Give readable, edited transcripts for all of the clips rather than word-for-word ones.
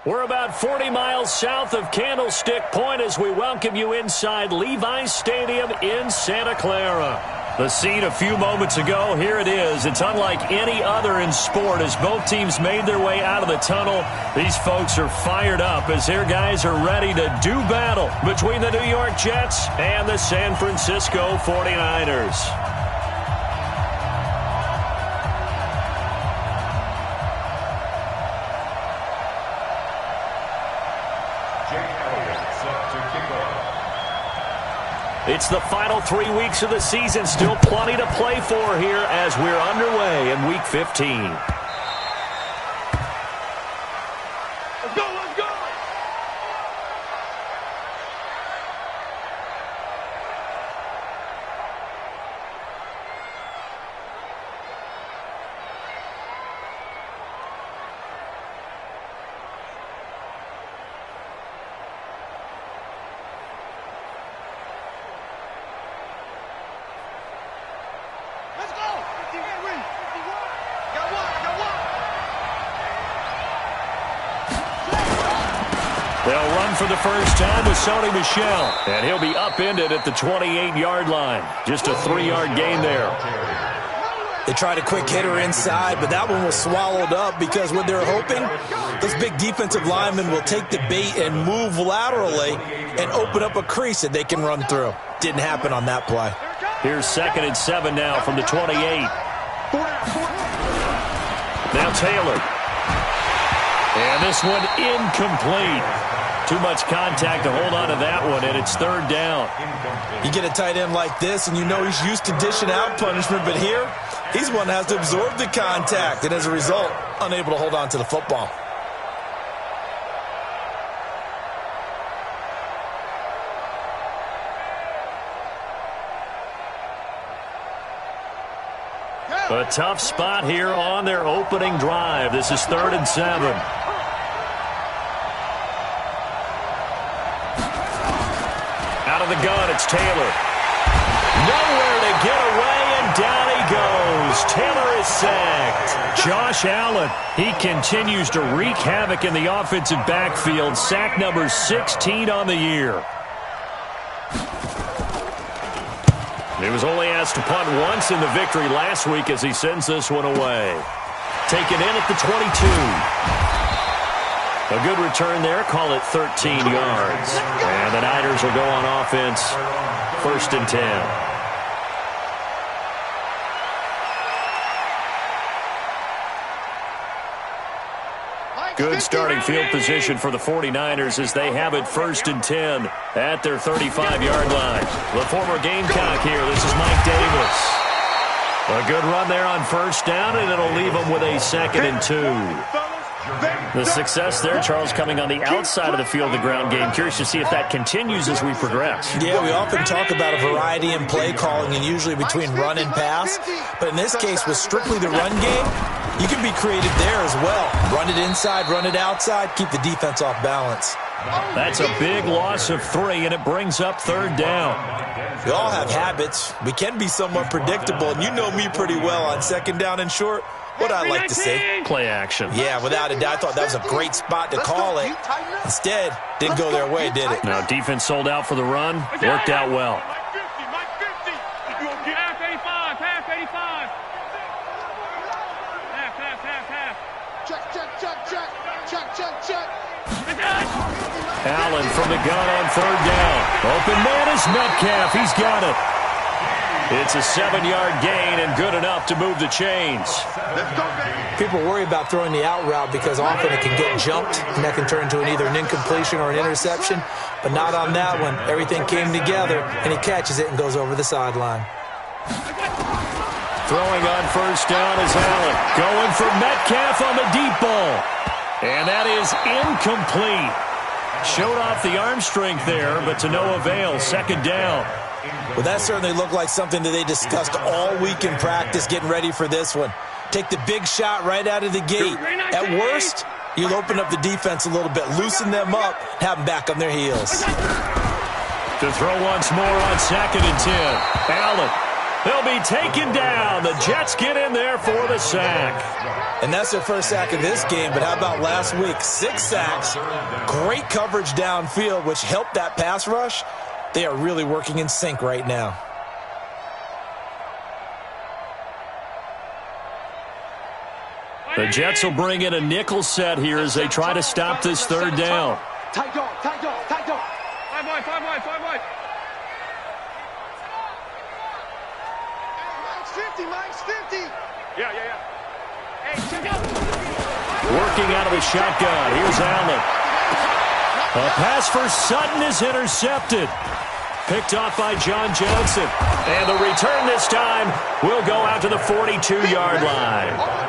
We're about 40 miles south of Candlestick Point as we welcome you inside Levi's Stadium in Santa Clara. The scene a few moments ago, here it is. It's unlike any other in sport as both teams made their way out of the tunnel. These folks are fired up as their guys are ready to do battle between the New York Jets and the San Francisco 49ers. It's the final 3 weeks of the season. Still plenty to play for here as we're underway in Week 15. Let's go, let's go! They'll run for the first time with Sony Michel, and he'll be upended at the 28-yard line. Just a 3-yard gain there. They tried a quick hitter inside, but that one was swallowed up because what they're hoping, those big defensive linemen will take the bait and move laterally and open up a crease that they can run through. Didn't happen on that play. Here's 2nd and 7 now from the 28. Now Taylor. And this one incomplete. Too much contact to hold on to that one, and it's 3rd down. You get a tight end like this, and you know he's used to dishing out punishment, but here, he's one that has to absorb the contact, and as a result, unable to hold on to the football. A tough spot here on their opening drive. This is 3rd and 7. Out of the gun, it's Taylor. Nowhere to get away, and down he goes. Taylor is sacked. Josh Allen, he continues to wreak havoc in the offensive backfield. Sack number 16 on the year. He was only asked to punt once in the victory last week as he sends this one away. Taken in at the 22. A good return there. Call it 13 yards. And the Niners will go on offense. 1st and 10. Good starting field position for the 49ers as they have it 1st and 10 at their 35-yard line. The former Gamecock here. This is Mike Davis. A good run there on 1st down, and it'll leave them with a 2nd and 2. The success there, Charles, coming on the outside of the field, the ground game. Curious to see if that continues as we progress. Yeah, we often talk about a variety in play calling and usually between run and pass. But in this case, with strictly the run game, you can be creative there as well. Run it inside, run it outside, keep the defense off balance. That's a big loss of 3, and it brings up 3rd down. We all have habits. We can be somewhat predictable, and you know me pretty well on 2nd down and short. What I like to say. Play action. Yeah, without a doubt. I thought that was a great spot to call it. Instead, didn't go their way, did it? Now, defense sold out for the run. Worked out well. Half 85, half 85. Half. Check. Allen from the gun on 3rd down. Open man is Metcalf. He's got it. It's a 7-yard gain and good enough to move the chains. People worry about throwing the out route because often it can get jumped, and that can turn into either an incompletion or an interception. But not on that one. Everything came together, and he catches it and goes over the sideline. Throwing on 1st down is Allen. Going for Metcalf on the deep ball. And that is incomplete. Showed off the arm strength there, but to no avail. 2nd down. Well, that certainly looked like something that they discussed all week in practice getting ready for this one. Take the big shot right out of the gate. At worst, you'll open up the defense a little bit, loosen them up, have them back on their heels. To throw once more on 2nd and 10. Allen They'll be taken down. The Jets get in there for the sack. And that's their first sack of this game, but how about last week? 6 sacks, great coverage downfield, which helped that pass rush. They are really working in sync right now. The Jets will bring in a nickel set here as they try to stop this third down. Tight dog, tight dog, tight dog. 5 wide, 5 wide, 5 wide. Mike's 50. Yeah. Hey, check out. Working out of the shotgun. Here's Allen. A pass for Sutton is intercepted. Picked off by John Johnson. And the return this time will go out to the 42-yard line.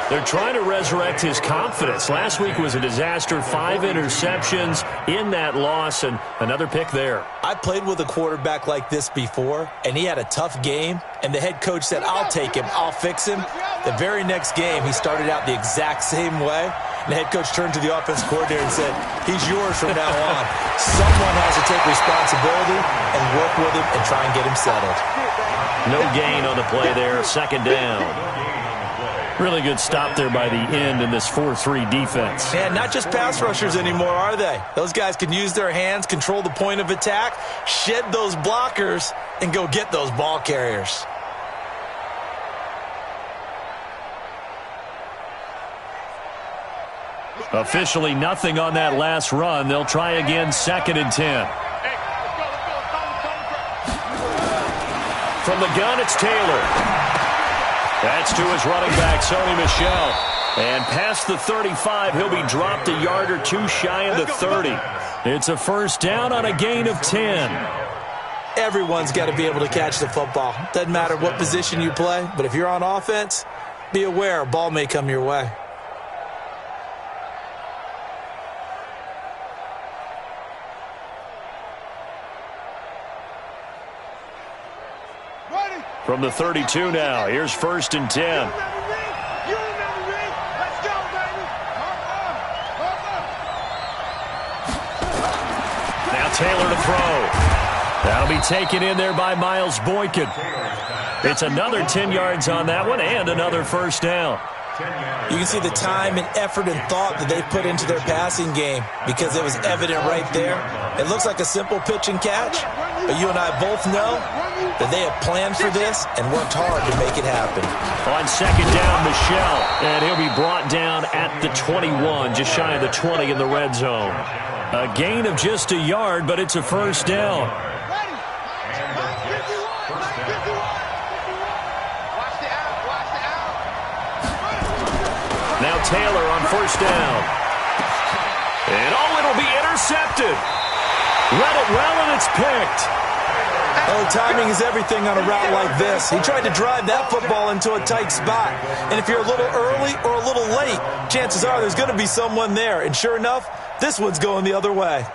They're trying to resurrect his confidence. Last week was a disaster. 5 interceptions in that loss, and another pick there. I played with a quarterback like this before, and he had a tough game, and the head coach said, I'll take him, I'll fix him. The very next game, he started out the exact same way, and the head coach turned to the offensive coordinator and said, he's yours from now on. Someone has to take responsibility and work with him and try and get him settled. No gain on the play there, second down. Really good stop there by the end in this 4-3 defense. And not just pass rushers anymore, are they? Those guys can use their hands, control the point of attack, shed those blockers, and go get those ball carriers. Officially nothing on that last run. They'll try again, 2nd and 10. From the gun, it's Taylor. That's to his running back, Sony Michel. And past the 35, he'll be dropped a yard or two shy of the 30. It's a first down on a gain of 10. Everyone's got to be able to catch the football. Doesn't matter what position you play, but if you're on offense, be aware a ball may come your way. From the 32 now, here's 1st and 10. You remember me? Let's go, baby. Now Taylor to throw. That'll be taken in there by Miles Boykin. It's another 10 yards on that one and another first down. You can see the time and effort and thought that they put into their passing game because it was evident right there. It looks like a simple pitch and catch, but you and I both know that they have planned for this and worked hard to make it happen. On 2nd down, Michel, and he'll be brought down at the 21, just shy of the 20 in the red zone. A gain of just a yard, but it's a first down. Now Taylor on 1st down. And it'll be intercepted. Read it well, and it's picked. Oh, timing is everything on a route like this. He tried to drive that football into a tight spot. And if you're a little early or a little late, chances are there's going to be someone there. And sure enough, this one's going the other way.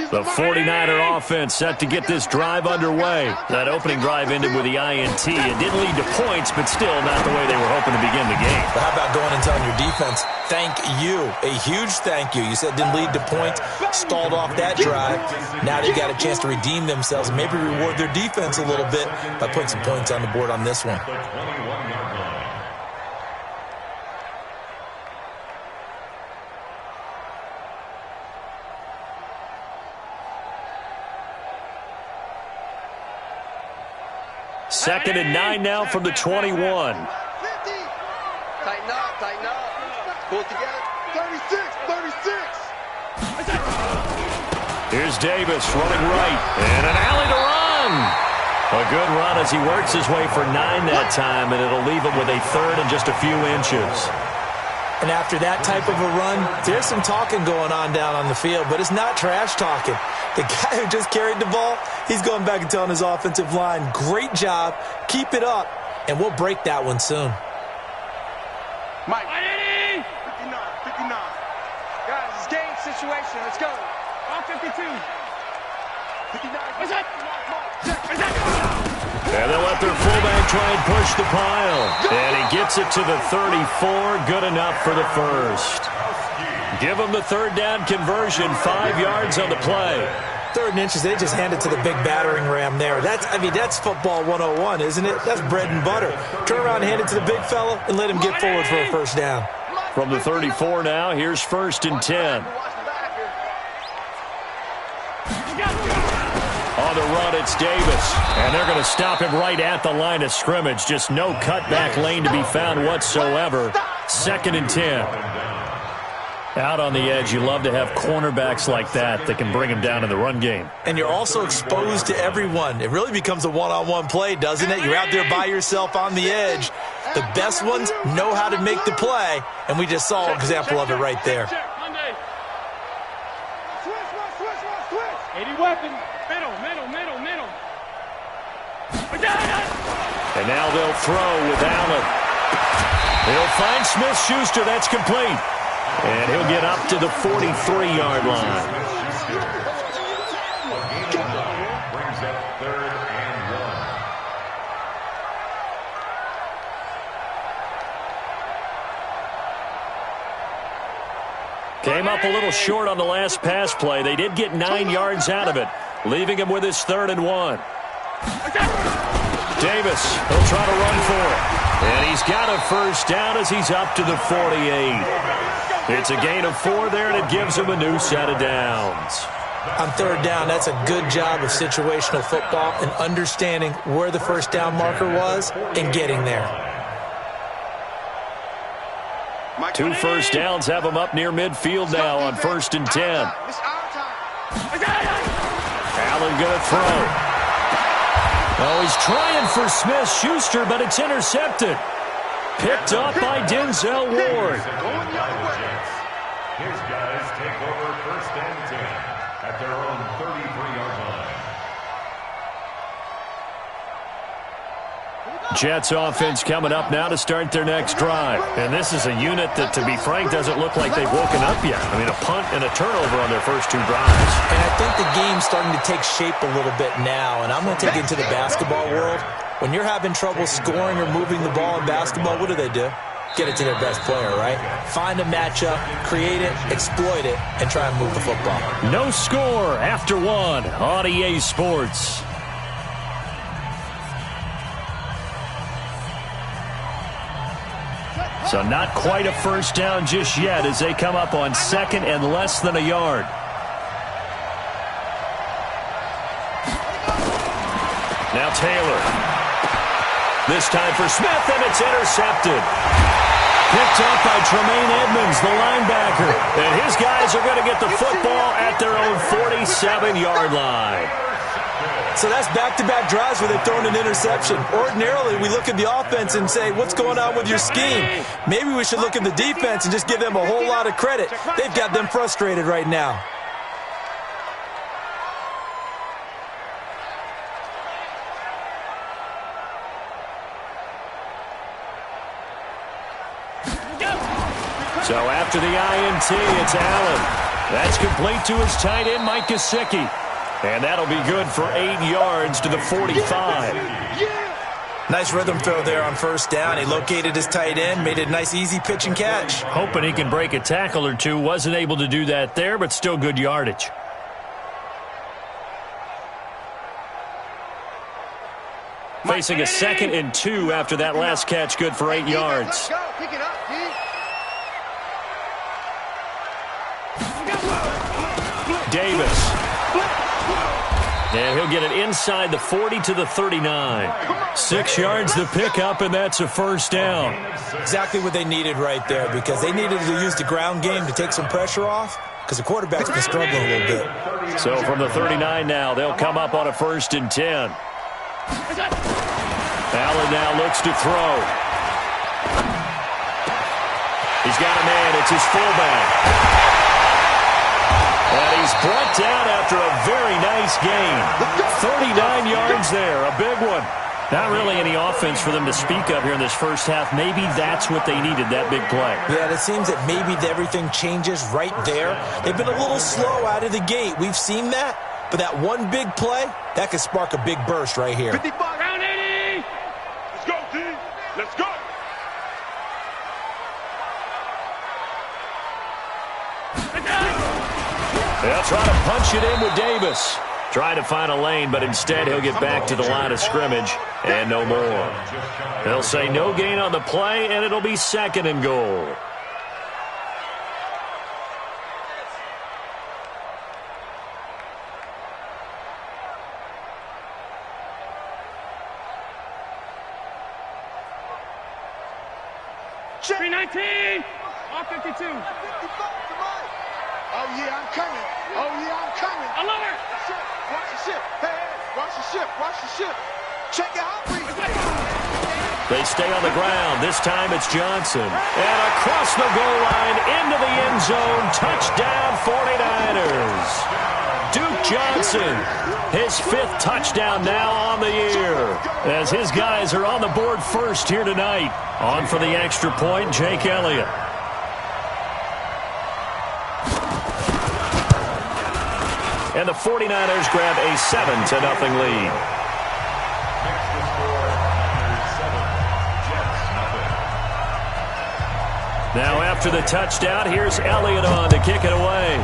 The 49er offense set to get this drive underway. That opening drive ended with the INT. It didn't lead to points, but still not the way they were hoping to begin the game. But how about going and telling your defense, thank you, a huge thank you. You said it didn't lead to points, stalled off that drive. Now they got a chance to redeem themselves and maybe reward their defense a little bit by putting some points on the board on this one. Second and 9 now from the 21. Tighten up, tighten up. Pull it together. 36. Here's Davis running right. And an alley to run. A good run as he works his way for 9 that time, and it'll leave him with a third and just a few inches. And after that type of a run, there's some talking going on down on the field, but it's not trash talking. The guy who just carried the ball, he's going back and telling his offensive line, great job, keep it up, and we'll break that one soon. Mike. 59. Guys, it's game situation. Let's go. All 52. 59. What's that? And they'll let their fullback to try and push the pile. And he gets it to the 34. Good enough for the first. Give him the third down conversion. 5 yards on the play. 3rd and inches, they just hand it to the big battering ram there. That's football 101, isn't it? That's bread and butter. Turn around, hand it to the big fella, and let him get forward for a first down. From the 34 now, here's 1st and 10. On the run, it's Davis. And they're going to stop him right at the line of scrimmage. Just no cutback lane to be found whatsoever. 2nd and 10. Out on the edge, you love to have cornerbacks like that can bring him down in the run game. And you're also exposed to everyone. It really becomes a one-on-one play, doesn't it? You're out there by yourself on the edge. The best ones know how to make the play, and we just saw an example of it right there. 80 weapon. Middle. And now they'll throw with Allen. He'll find Smith-Schuster. That's complete. And he'll get up to the 43-yard line. Brings up 3rd and 1. Came up a little short on the last pass play. They did get 9 yards out of it, leaving him with his 3rd and 1. Davis, he'll try to run for it. And he's got a first down as he's up to the 48. It's a gain of 4 there, and it gives him a new set of downs. On 3rd down, that's a good job of situational football and understanding where the first down marker was and getting there. 2 first downs have him up near midfield now on 1st and 10. Allen going to throw. Oh, he's trying for Smith-Schuster, but it's intercepted. Picked up by Denzel Ward. His guys take over 1st and 10 at their own 33-yard line. Jets offense coming up now to start their next drive. And this is a unit that, to be frank, doesn't look like they've woken up yet. I mean, a punt and a turnover on their first 2 drives. And I think the game's starting to take shape a little bit now. And I'm going to take it into the basketball world. When you're having trouble scoring or moving the ball in basketball, what do? Get it to their best player, right? Find a matchup, create it, exploit it, and try and move the football. No score after 1 on EA Sports. So not quite a first down just yet as they come up on 2nd and less than a yard. Now Taylor. This time for Smith, and it's intercepted. Picked up by Tremaine Edmonds, the linebacker. And his guys are going to get the football at their own 47-yard line. So that's back-to-back drives where they've thrown an interception. Ordinarily, we look at the offense and say, what's going on with your scheme? Maybe we should look at the defense and just give them a whole lot of credit. They've got them frustrated right now. So after the INT, it's Allen. That's complete to his tight end, Mike Gesicki. And that'll be good for 8 yards to the 45. Nice rhythm throw there on first down. He located his tight end, made it a nice, easy pitch and catch. Hoping he can break a tackle or two. Wasn't able to do that there, but still good yardage. Facing a 2nd and 2 after that last catch, good for 8 yards. Davis. And he'll get it inside the 40 to the 39. 6 yards the pickup, and that's a first down. Exactly what they needed right there, because they needed to use the ground game to take some pressure off, because the quarterback's been struggling a little bit. So from the 39 now, they'll come up on a 1st and 10. Allen now looks to throw. He's got a man. It's his fullback. And he's brought down after a very nice gain. 39 yards there, a big one. Not really any offense for them to speak of here in this first half. Maybe that's what they needed, that big play. Yeah, it seems that maybe everything changes right there. They've been a little slow out of the gate. We've seen that. But that one big play, that could spark a big burst right here. 50 bucks. Round 80. Let's They'll try to punch it in with Davis. Trying to find a lane, but instead he'll get back to the line of scrimmage and no more. They'll say no gain on the play, and it'll be 2nd and goal. $3.19. Off 52. Oh, yeah, I'm coming. Oh, yeah, I'm coming. I love her. Watch the ship. Hey, watch the ship. Watch the ship. Check it out. They stay on the ground. This time it's Johnson. And across the goal line into the end zone. Touchdown 49ers. Duke Johnson, his 5th touchdown now on the year. As his guys are on the board first here tonight. On for the extra point, Jake Elliott. And the 49ers grab a 7-0 lead. Now after the touchdown, here's Elliott on to kick it away.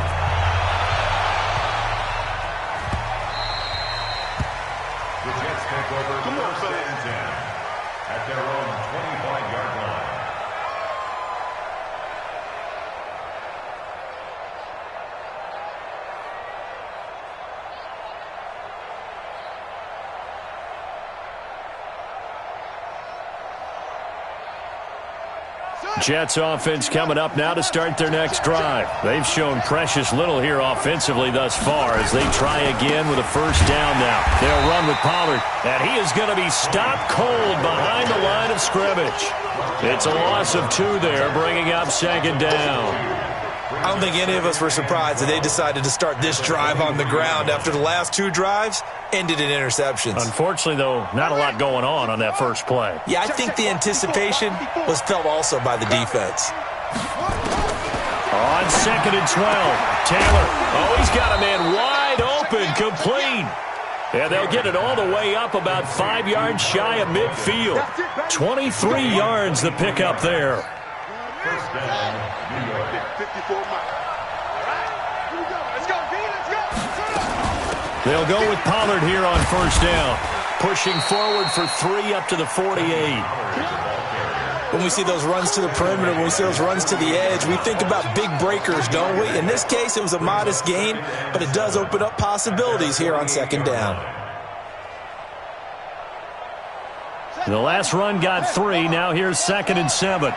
The Jets take over first and 10 at their own 25-yard line. Jets offense coming up now to start their next drive. They've shown precious little here offensively thus far as they try again with a first down now. They'll run with Pollard, and he is going to be stopped cold behind the line of scrimmage. It's a loss of 2 there, bringing up 2nd down. I don't think any of us were surprised that they decided to start this drive on the ground after the last 2 drives ended in interceptions. Unfortunately, though, not a lot going on that first play. Yeah, I think the anticipation was felt also by the defense. On 2nd and 12, Taylor. Oh, he's got a man wide open, complete. And they'll get it all the way up about 5 yards shy of midfield. 23 yards the pickup there. First down, New York. 54 miles. All right, here we go. Let's go, V. Let's go. They'll go with Pollard here on first down. Pushing forward for 3 up to the 48. When we see those runs to the perimeter, when we see those runs to the edge, we think about big breakers, don't we? In this case, it was a modest gain, but it does open up possibilities here on 2nd down. The last run got 3. Now here's 2nd and 7.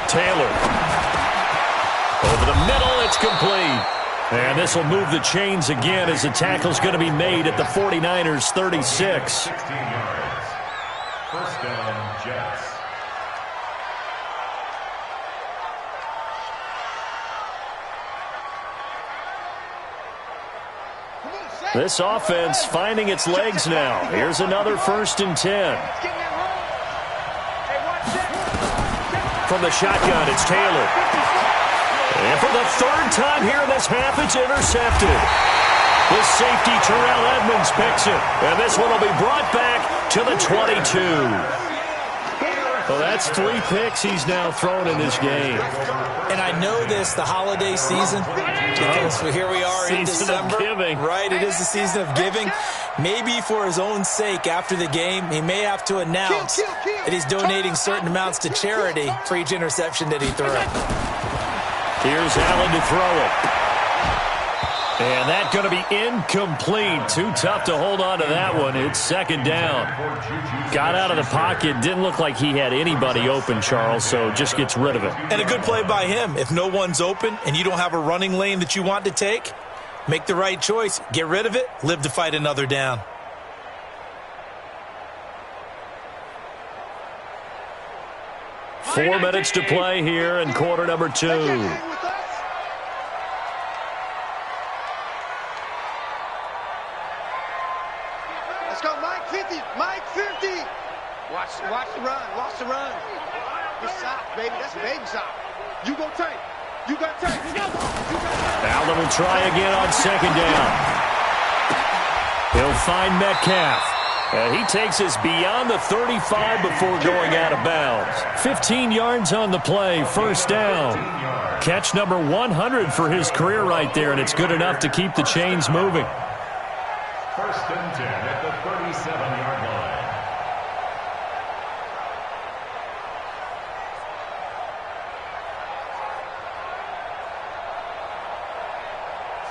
Taylor. Over the middle, it's complete. And this will move the chains again as the tackle's going to be made at the 49ers' 36. 16 yards. First down, Jets. This offense finding its legs now. Here's another 1st and 10. From the shotgun, it's Taylor. And for the 3rd time here in this half, it's intercepted. The safety, Terrell Edmonds, picks it. And this one will be brought back to the 22. Well, that's 3 picks he's now thrown in this game. And I know this, the holiday season, because here we are in December. Right, it is the season of giving. Maybe for his own sake, after the game, he may have to announce that he's donating certain amounts to charity for each interception that he threw. Here's Allen to throw it. And that's going to be incomplete. Too tough to hold on to that one. It's 2nd down. Got out of the pocket. Didn't look like he had anybody open, Charles, so just gets rid of it. And a good play by him. If no one's open and you don't have a running lane that you want to take, make the right choice. Get rid of it. Live to fight another down. Four minutes to play here in quarter number 2. Let's go, Mike 50. Mike 50. Watch the run. Watch the run. It's soft, baby. That's baby soft. You go take. You got take. Allen will try again on 2nd down. He'll find Metcalf. And he takes us beyond the 35 before going out of bounds. 15 yards on the play, first down. Catch number 100 for his career right there, and it's good enough to keep the chains moving. First and 10 at the 37-yard line.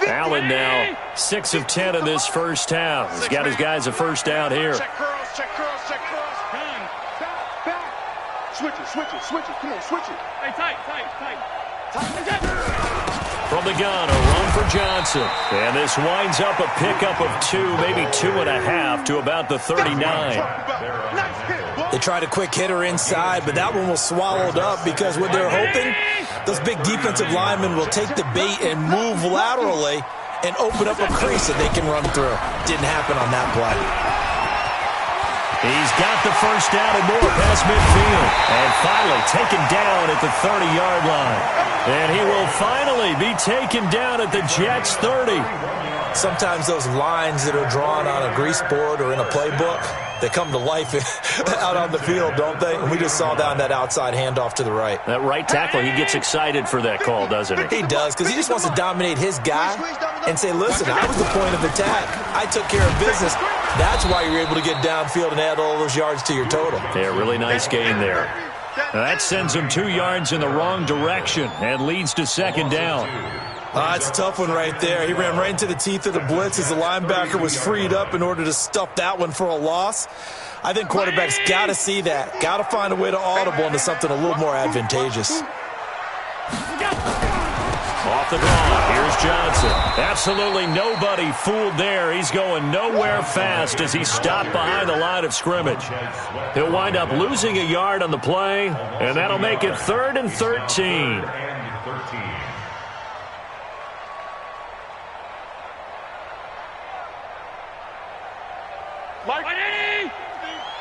Allen now 6 of 10 in this first half. He's got his guys a first down here. Check curls, check curls, check curls. Back. Switch it. Come on, switch it. Hey, tight. From the gun, a run for Johnson. And this winds up a pickup of 2, maybe 2.5 to about the 39. They tried a quick hitter inside, but that one was swallowed up because what they're hoping, those big defensive linemen will take the bait and move laterally and open up a crease that they can run through. Didn't happen on that play. He's got the first down and more past midfield. And finally taken down at the 30-yard line. And he will finally be taken down at the Jets' 30. Sometimes those lines that are drawn on a grease board or in a playbook, they come to life out on the field, don't they? And we just saw down that outside handoff to the right. That right tackle, he gets excited for that call, doesn't he? He does, because he just wants to dominate his guy and say, listen, I was the point of attack. I took care of business. That's why you're able to get downfield and add all those yards to your total. Yeah, really nice gain there. Now that sends him 2 yards in the wrong direction and leads to second down. It's a tough one right there. He ran right into the teeth of the blitz as the linebacker was freed up in order to stuff that one for a loss. I think quarterbacks got to see that. Got to find a way to audible into something a little more advantageous. Off the draw, here's Johnson. Absolutely nobody fooled there. He's going nowhere fast as he stopped behind the line of scrimmage. He'll wind up losing a yard on the play, and that'll make it 3rd and 13.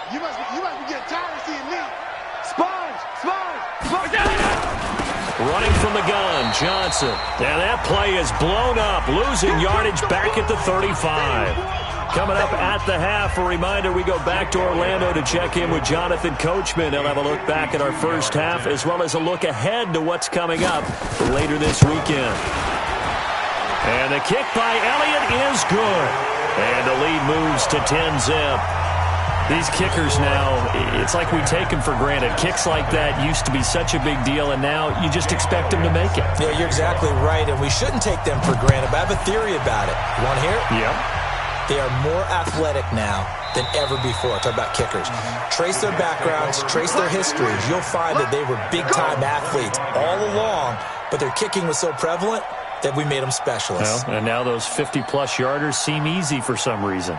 You must be getting tired of seeing me. Sponge. Running from the gun, Johnson. And that play is blown up, losing yardage back at the 35. Coming up at the half, a reminder, we go back to Orlando to check in with Jonathan Coachman. He'll have a look back at our first half, as well as a look ahead to what's coming up later this weekend. And the kick by Elliott is good. And the lead moves to 10-zip. These kickers now, it's like we take them for granted. Kicks like that used to be such a big deal, and now you just expect them to make it. Yeah, you're exactly right, and we shouldn't take them for granted, but I have a theory about it. You want to hear it? Yep. They are more athletic now than ever before. Talk about kickers. Trace their backgrounds, trace their histories. You'll find that they were big-time athletes all along, but their kicking was so prevalent that we made them specialists. Well, and now those 50-plus yarders seem easy for some reason.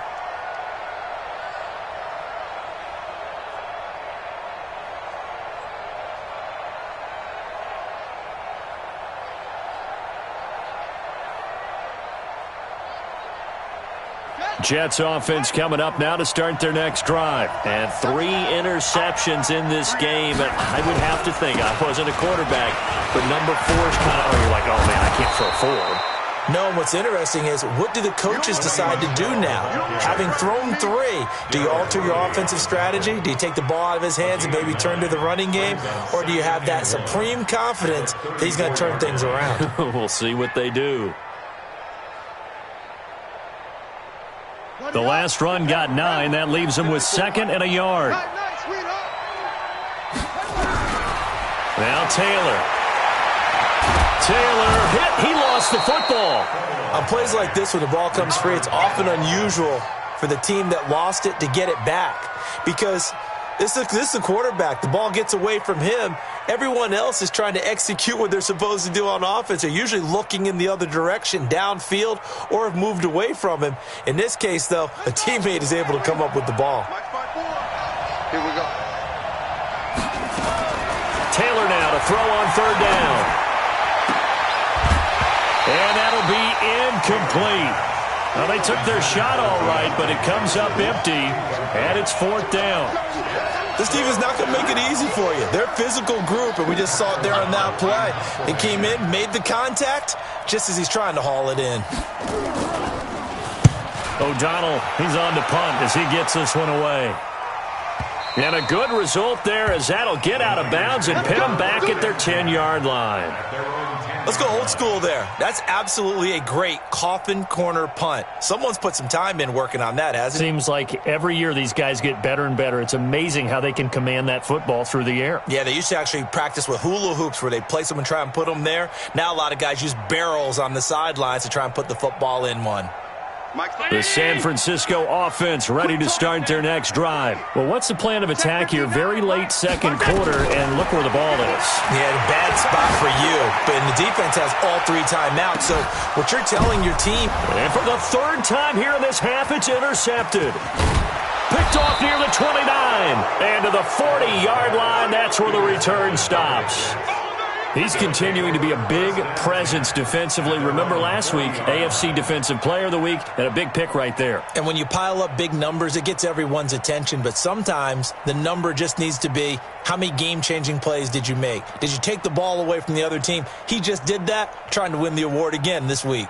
Jets offense coming up now to start their next drive. And 3 interceptions in this game. And I would have to think, I wasn't a quarterback, but number 4 is kind of, you're like, oh, man, I can't throw 4. No, and what's interesting is, what do the coaches decide to do now? Having thrown 3, do you alter your offensive strategy? Do you take the ball out of his hands and maybe turn to the running game? Or do you have that supreme confidence that he's going to turn things around? We'll see what they do. The last run got 9. That leaves him with 2nd and a yard. Now Taylor hit. He lost the football. On plays like this, when the ball comes free, it's often unusual for the team that lost it to get it back, because this is the quarterback. The ball gets away from him. Everyone else is trying to execute what they're supposed to do on offense. They're usually looking in the other direction, downfield, or have moved away from him. In this case, though, a teammate is able to come up with the ball. Here we go. Taylor now to throw on 3rd down. And that'll be incomplete. Well, they took their shot all right, but it comes up empty, and it's 4th down. This team is not going to make it easy for you. They're a physical group, and we just saw it there on that play. He came in, made the contact, just as he's trying to haul it in. Oh, O'Donnell, he's on to punt as he gets this one away. And a good result there as that'll get out of bounds and pin them back at their 10-yard line. Let's go old school there. That's absolutely a great coffin corner punt. Someone's put some time in working on that, hasn't it? Seems like every year these guys get better and better. It's amazing how they can command that football through the air. Yeah, they used to actually practice with hula hoops where they place them and try and put them there. Now a lot of guys use barrels on the sidelines to try and put the football in one. The San Francisco offense ready to start their next drive. Well, what's the plan of attack here? Very late second quarter, and look where the ball is. Yeah, a bad spot for you. But the defense has all 3 timeouts. So what you're telling your team. And for the 3rd time here in this half, it's intercepted. Picked off near the 29. And to the 40-yard line, that's where the return stops. He's continuing to be a big presence defensively. Remember last week, AFC Defensive Player of the Week, and a big pick right there. And when you pile up big numbers, it gets everyone's attention. But sometimes the number just needs to be, how many game-changing plays did you make? Did you take the ball away from the other team? He just did that, trying to win the award again this week.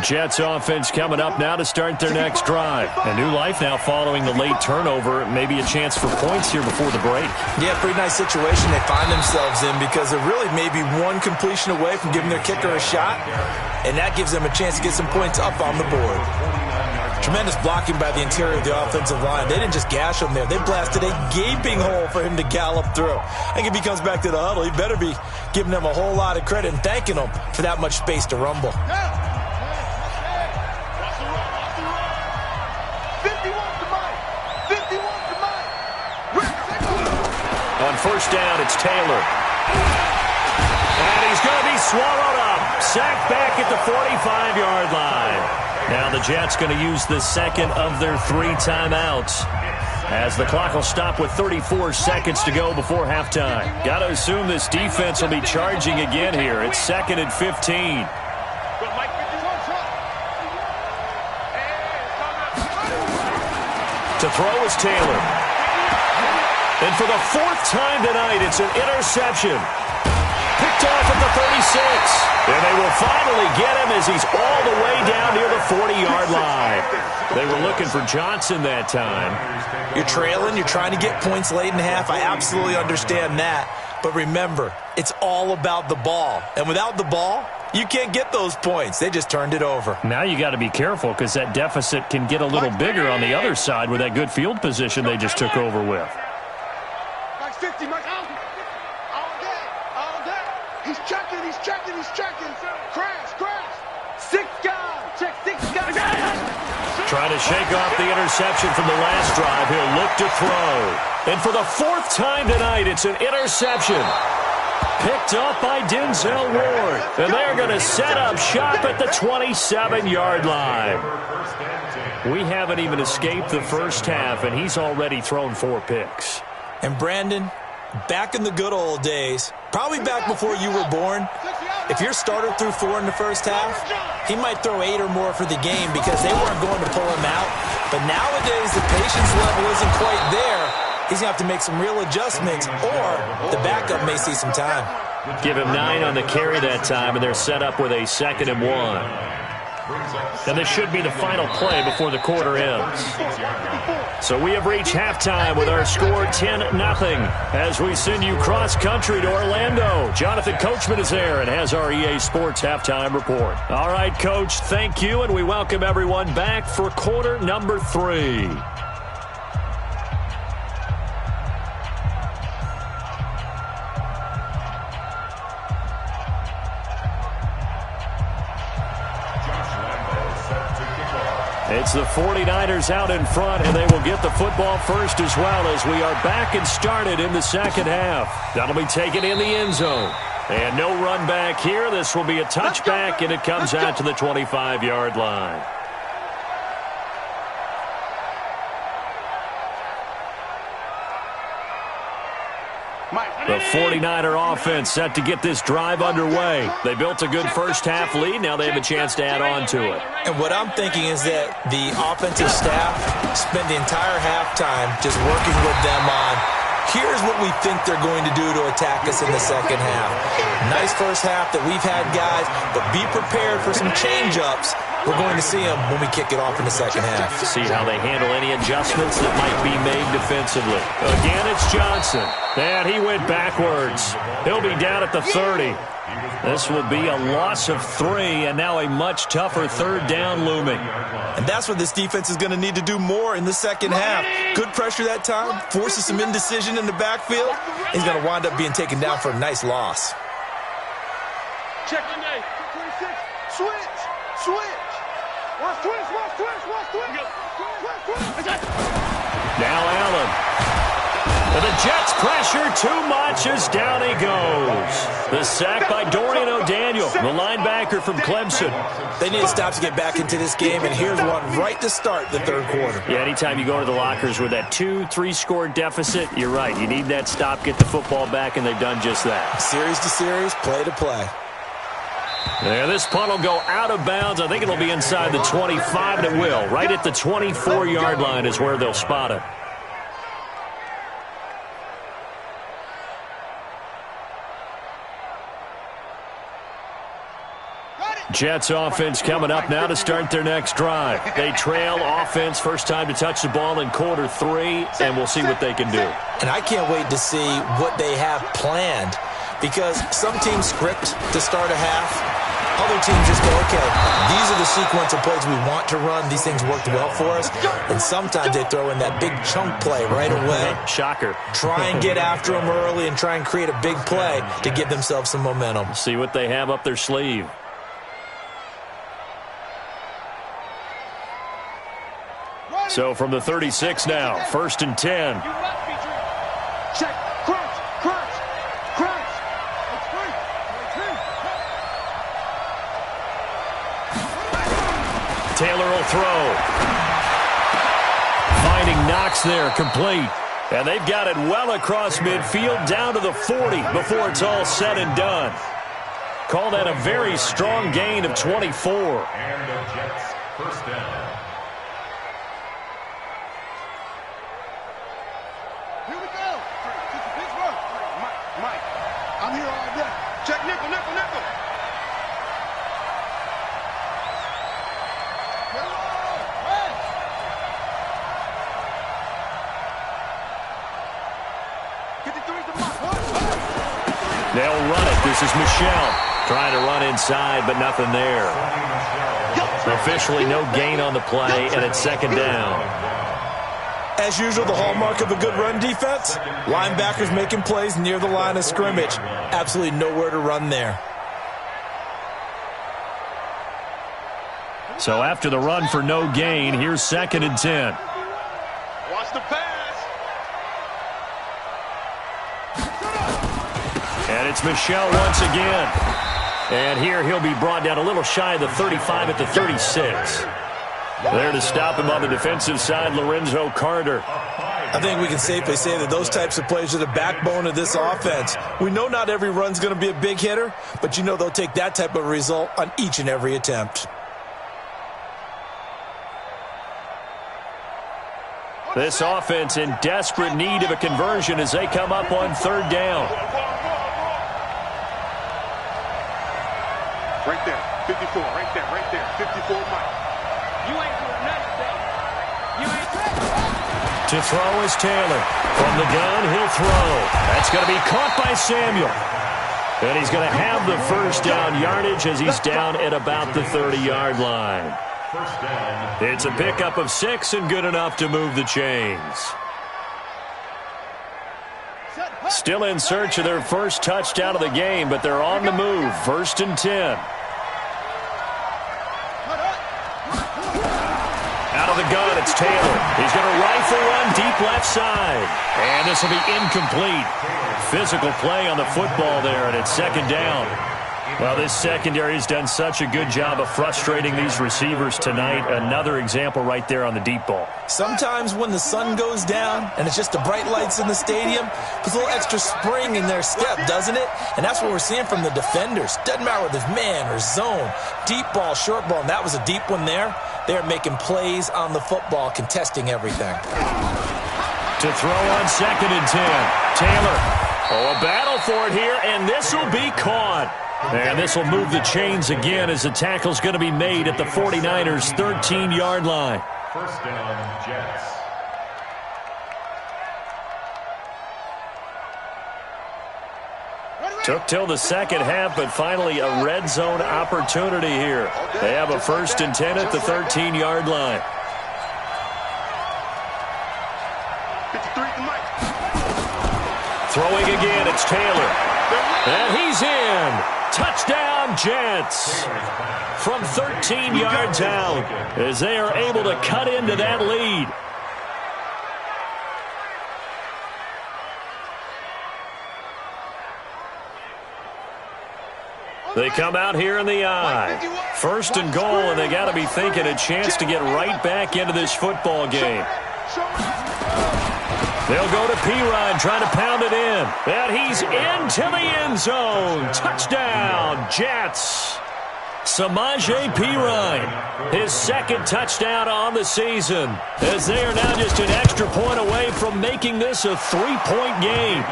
Jets offense coming up now to start their next drive. A new life now following the late turnover. Maybe a chance for points here before the break. Yeah, pretty nice situation they find themselves in because they're really maybe one completion away from giving their kicker a shot, and that gives them a chance to get some points up on the board. Tremendous blocking by the interior of the offensive line. They didn't just gash him there. They blasted a gaping hole for him to gallop through. I think if he comes back to the huddle, he better be giving them a whole lot of credit and thanking them for that much space to rumble. On first down, it's Taylor. And he's going to be swallowed up. Sacked back at the 45-yard line. Now the Jets going to use the second of their 3 timeouts, as the clock will stop with 34 seconds to go before halftime. Got to assume this defense will be charging again here. It's 2nd and 15. To throw is Taylor. And for the 4th time tonight, it's an interception. Picked off at the 36. And they will finally get him as he's all the way down near the 40-yard line. They were looking for Johnson that time. You're trailing. You're trying to get points late in half. I absolutely understand that. But remember, it's all about the ball. And without the ball, you can't get those points. They just turned it over. Now you got to be careful because that deficit can get a little bigger on the other side with that good field position they just took over with. 50, Mike. All day. He's checking. Crash. 6 guys. Check 6 guys. Trying to shake off the interception from the last drive. He'll look to throw. And for the 4th time tonight, it's an interception. Picked up by Denzel Ward. And they're going to set up shop at the 27-yard line. We haven't even escaped the first half, and he's already thrown 4 picks. And Brandon, back in the good old days, probably back before you were born, if your starter threw 4 in the first half, he might throw 8 or more for the game because they weren't going to pull him out. But nowadays, the patience level isn't quite there. He's going to have to make some real adjustments, or the backup may see some time. Give him 9 on the carry that time, and they're set up with a 2nd and 1. And this should be the final play before the quarter ends. So we have reached halftime with our score 10-0 as we send you cross-country to Orlando. Jonathan Coachman is there and has our EA Sports halftime report. All right, Coach, thank you, and we welcome everyone back for quarter number 3. It's the 49ers out in front, and they will get the football first as well as we are back and started in the second half. That'll be taken in the end zone. And no run back here. This will be a touchback, and it comes out to the 25-yard line. The 49er offense set to get this drive underway. They built a good first half lead. Now they have a chance to add on to it. And what I'm thinking is that the offensive staff spent the entire halftime just working with them on Here's what we think they're going to do to attack us in the second half. Nice first half that we've had, guys, but be prepared for some change-ups. We're going to see them when we kick it off in the second half. See how they handle any adjustments that might be made defensively. Again, it's Johnson. And he went backwards. He'll be down at the 30. This will be a loss of 3, and now a much tougher third down looming. And that's what this defense is going to need to do more in the second half. Good pressure that time, forces some indecision in the backfield. He's going to wind up being taken down for a nice loss. Check your name. 26. Switch. Switch. Watch twist. Watch twist. Watch twist. Now Allen. But the Jets pressure too much as down he goes. The sack by Dorian O'Daniel, the linebacker from Clemson. They need to stop to get back into this game, and here's one right to start the third quarter. Yeah, anytime you go to the lockers with that 2-3 score deficit, you're right. You need that stop, get the football back, and they've done just that. Series to series, play to play. Yeah, this punt will go out of bounds. I think it'll be inside the 25, and it will. Right at the 24-yard line is where they'll spot it. Jets offense coming up now to start their next drive. They trail offense, first time to touch the ball in quarter 3, and we'll see what they can do. And I can't wait to see what they have planned, because some teams script to start a half. Other teams just go, okay, these are the sequence of plays we want to run. These things worked well for us. And sometimes they throw in that big chunk play right away. Shocker. Try and get after them early and try and create a big play to give themselves some momentum. See what they have up their sleeve. So from the 36 now, 1st and 10. Check. Crunch. Crunch. Crunch. Taylor will throw. Finding Knox there, complete. And they've got it well across midfield, down to the 40 before it's all said and done. Call that a very strong gain of 24. And the Jets first down. I'm here all day. Check nickel, nickel, nickel. They'll run it. This is Michelle trying to run inside, but nothing there. Officially no gain on the play, and it's second down. As usual, the hallmark of a good run defense, linebackers making plays near the line of scrimmage. Absolutely nowhere to run there. So after the run for no gain, here's 2nd and 10. Watch the pass. And it's Michelle once again. And here he'll be brought down a little shy of the 35 at the 36. There to stop him on the defensive side, Lorenzo Carter. I think we can safely say that those types of plays are the backbone of this offense. We know not every run's going to be a big hitter, but you know they'll take that type of result on each and every attempt. This offense in desperate need of a conversion as they come up on 3rd down. Right there, 54, right there, 54, Mike. You ain't doing nothing, you ain't To throw is Taylor. From the gun, he'll throw. That's going to be caught by Samuel. And he's going to have the first down yardage as he's down at about the 30-yard line. First down. It's a pickup of 6 and good enough to move the chains. Still in search of their first touchdown of the game, but they're on the move. 1st and 10. Out of the gun, it's Taylor. He's going to rifle one deep left side. And this will be incomplete. Physical play on the football there, and it's 2nd down. Well, this secondary has done such a good job of frustrating these receivers tonight. Another example right there on the deep ball. Sometimes when the sun goes down and it's just the bright lights in the stadium, puts a little extra spring in their step, doesn't it? And that's what we're seeing from the defenders. Doesn't matter whether it's man or zone, deep ball, short ball, and that was a deep one there. They're making plays on the football, contesting everything. To To throw on 2nd and 10. Taylor. Oh, a battle for it here, and this will be caught. And this will move the chains again as the tackle's going to be made at the 49ers' 13-yard line. First down, Jets. Took till the second half, but finally a red zone opportunity here. They have a 1st and 10 at the 13-yard line. Throwing again, it's Taylor. And he's in. Touchdown, Jets. From 13 yards out as they are able to cut into that lead. They come out here in the I. 1st and goal, and they got to be thinking a chance to get right back into this football game. They'll go to Pirine, trying to pound it in. And he's into the end zone. Touchdown, Jets. Samaje Pirine, his 2nd touchdown on the season, as they are now just an extra point away from making this a 3-point game.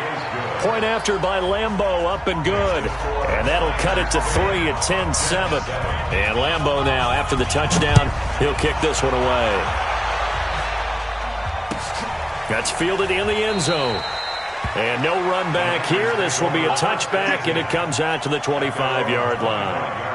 Point after by Lambeau, up and good. And that'll cut it to 3 at 10-7. And Lambeau now, after the touchdown, he'll kick this one away. That's fielded in the end zone. And no run back here. This will be a touchback, and it comes out to the 25-yard line.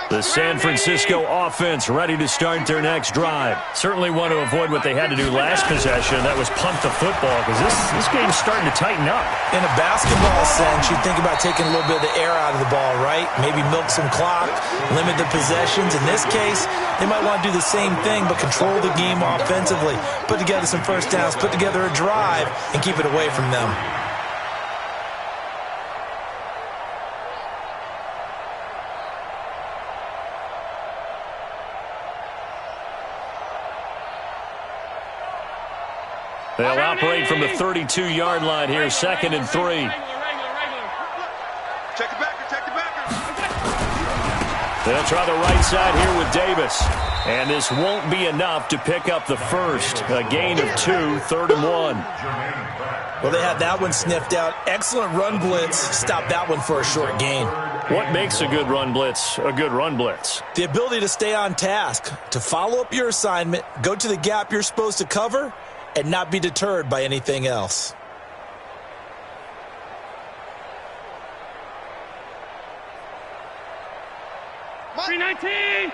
The San Francisco offense ready to start their next drive. Certainly want to avoid what they had to do last possession. That was punt the football, because this game's starting to tighten up. In a basketball sense, you think about taking a little bit of the air out of the ball, right? Maybe milk some clock, limit the possessions. In this case, they might want to do the same thing, but control the game offensively. Put together some first downs, put together a drive, and keep it away from them. They'll operate from the 32-yard line here, 2nd and 3. Check the backer. They'll try the right side here with Davis. And this won't be enough to pick up the first. A gain of 2, 3rd and 1. Well, they had that one sniffed out. Excellent run blitz. Stop that one for a short gain. What makes a good run blitz a good run blitz? The ability to stay on task, to follow up your assignment, go to the gap you're supposed to cover, and not be deterred by anything else. $319.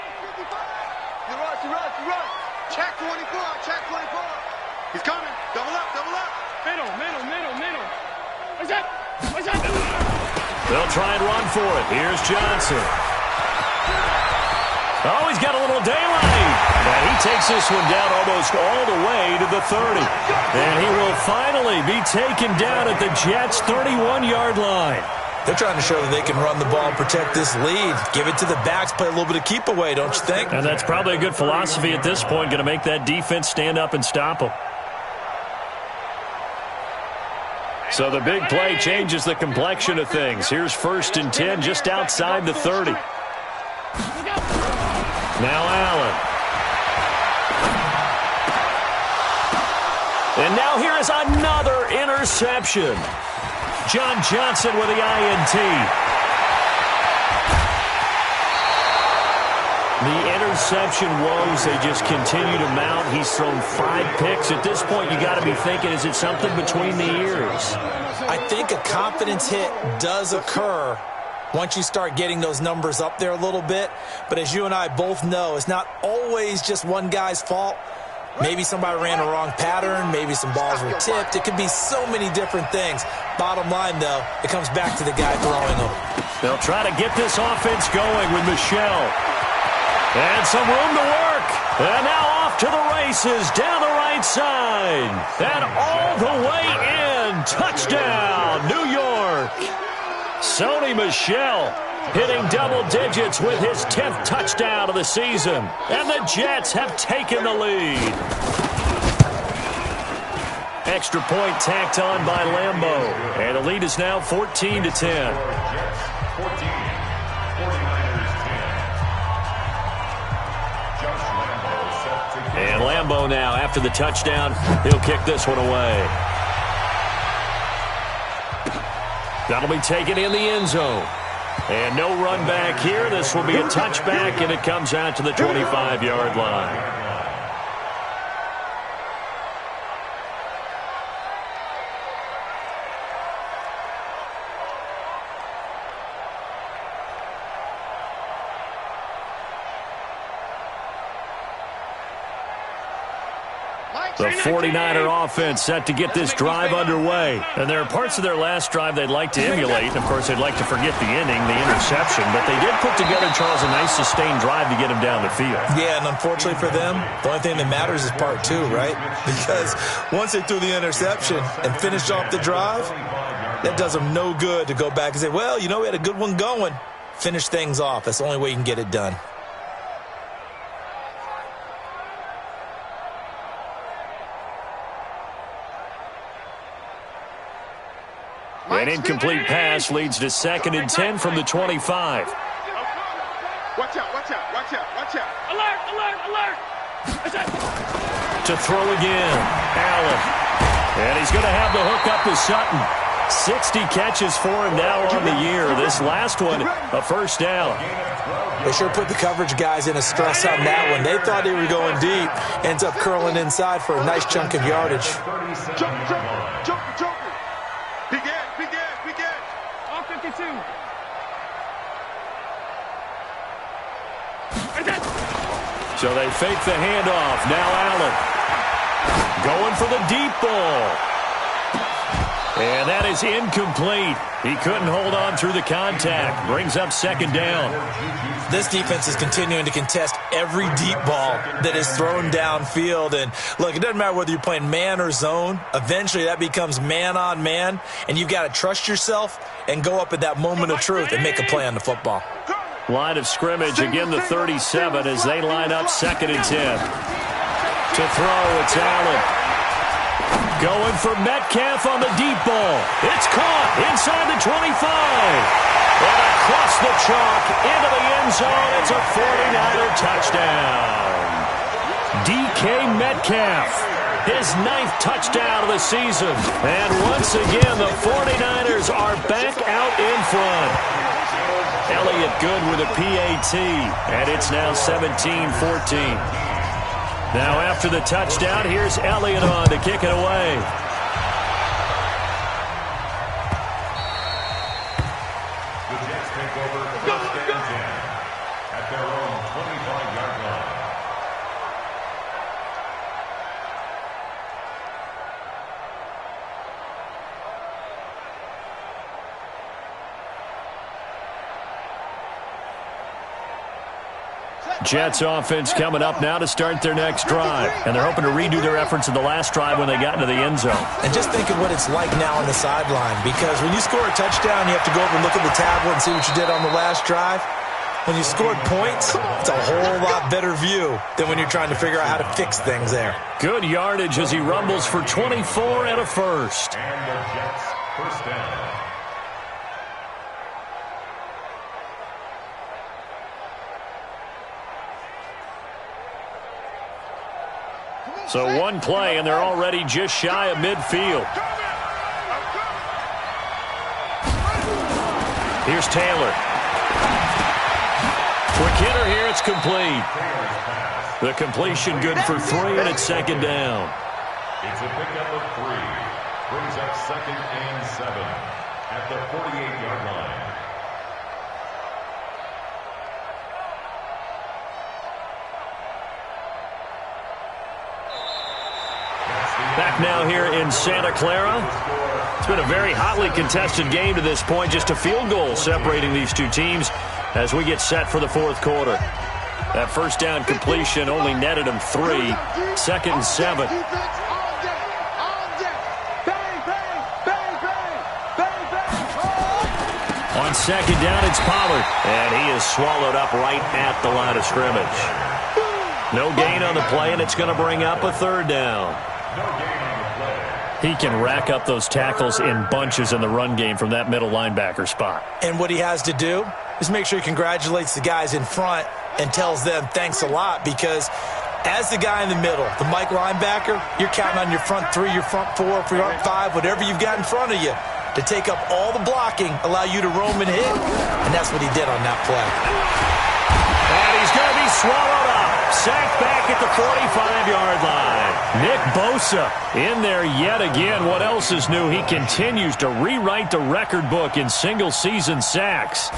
You run. Check 24. He's coming. Double up. Middle. What's that? They'll try and run for it. Here's Johnson. Oh, he's got a little daylight. And he takes this one down almost all the way to the 30. And he will finally be taken down at the Jets' 31-yard line. They're trying to show that they can run the ball, protect this lead, give it to the backs, play a little bit of keep away, don't you think? And that's probably a good philosophy at this point, going to make that defense stand up and stop them. So the big play changes the complexion of things. Here's 1st and 10 just outside the 30. Now Allen. And now here is another interception. John Johnson with the INT. The interception woes, they just continue to mount. He's thrown 5 picks. At this point, you got to be thinking, is it something between the ears? I think a confidence hit does occur once you start getting those numbers up there a little bit. But as you and I both know, it's not always just one guy's fault. Maybe somebody ran a wrong pattern. Maybe some balls were tipped. It could be so many different things. Bottom line, though, it comes back to the guy throwing them. They'll try to get this offense going with Michel. And some room to work. And now off to the races down the right side. And all the way in. Touchdown, New York. Sony Michel hitting double digits with his 10th touchdown of the season. And the Jets have taken the lead. Extra point tacked on by Lambeau. And the lead is now 14-10. Jets 14, 49ers 10. Josh Lambeau set to kick. And Lambeau now, after the touchdown, he'll kick this one away. That'll be taken in the end zone. And no run back here. This will be a touchback, and it comes out to the 25-yard line. The 49er offense set to get this drive underway. And there are parts of their last drive they'd like to emulate. Of course, they'd like to forget the ending, the interception. But they did put together, Charles, a nice sustained drive to get him down the field. Yeah, and unfortunately for them, the only thing that matters is part two, right? Because once they threw the interception and finished off the drive, that does them no good to go back and say, well, you know, we had a good one going. Finish things off. That's the only way you can get it done. An incomplete pass leads to 2nd and 10 from the 25. Watch out, watch out, watch out, watch out. Alert, alert, alert. To throw again, Allen. And he's going to have the hook up to Sutton. 60 catches for him now on the year. This last one, a first down. They sure put the coverage guys in a stress on that one. They thought they were going deep. Ends up curling inside for a nice chunk of yardage. Joker. Begin. All 52. So they fake the handoff. Now Allen going for the deep ball. And that is incomplete. He couldn't hold on through the contact. Brings up 2nd down. This defense is continuing to contest every deep ball that is thrown downfield. And look, it doesn't matter whether you're playing man or zone. Eventually that becomes man on man. And you've got to trust yourself and go up at that moment of truth and make a play on the football. Line of scrimmage, again the 37 as they line up 2nd and 10. To throw, it's Allen. Going for Metcalf on the deep ball. It's caught inside the 25. And across the chalk into the end zone. It's a 49er touchdown. DK Metcalf, his 9th touchdown of the season. And once again, the 49ers are back out in front. Elliott good with a PAT. And it's now 17-14. Now after the touchdown, here's Elliott on to kick it away. The Jets take over 1st and 10 at their own 25-yard line. Jets offense coming up now to start their next drive. And they're hoping to redo their efforts in the last drive when they got into the end zone. And just think of what it's like now on the sideline. Because when you score a touchdown, you have to go over and look at the tablet and see what you did on the last drive. When you scored points, it's a whole lot better view than when you're trying to figure out how to fix things there. Good yardage as he rumbles for 24 and a first. And the Jets first down. So one play, and they're already just shy of midfield. Here's Taylor. Quick hitter here, it's complete. The completion good for 3, and it's 2nd down. It's a pickup of 3. Brings up 2nd and 7 at the 48-yard line. Back now here in Santa Clara. It's been a very hotly contested game to this point. Just a field goal separating these two teams as we get set for the 4th quarter. That first down completion only netted him 3. 2nd and 7. On second down, it's Pollard. And he is swallowed up right at the line of scrimmage. No gain on the play, and it's going to bring up a third down. He can rack up those tackles in bunches in the run game from that middle linebacker spot. And what he has to do is make sure he congratulates the guys in front and tells them thanks a lot, because as the guy in the middle, the Mike linebacker, you're counting on your front three, your front four, your front five, whatever you've got in front of you to take up all the blocking, allow you to roam and hit, and that's what he did on that play. And he's going to be swallowed up. Sacked back at the 45-yard line. Nick Bosa in there yet again. What else is new? He continues to rewrite the record book in single-season sacks.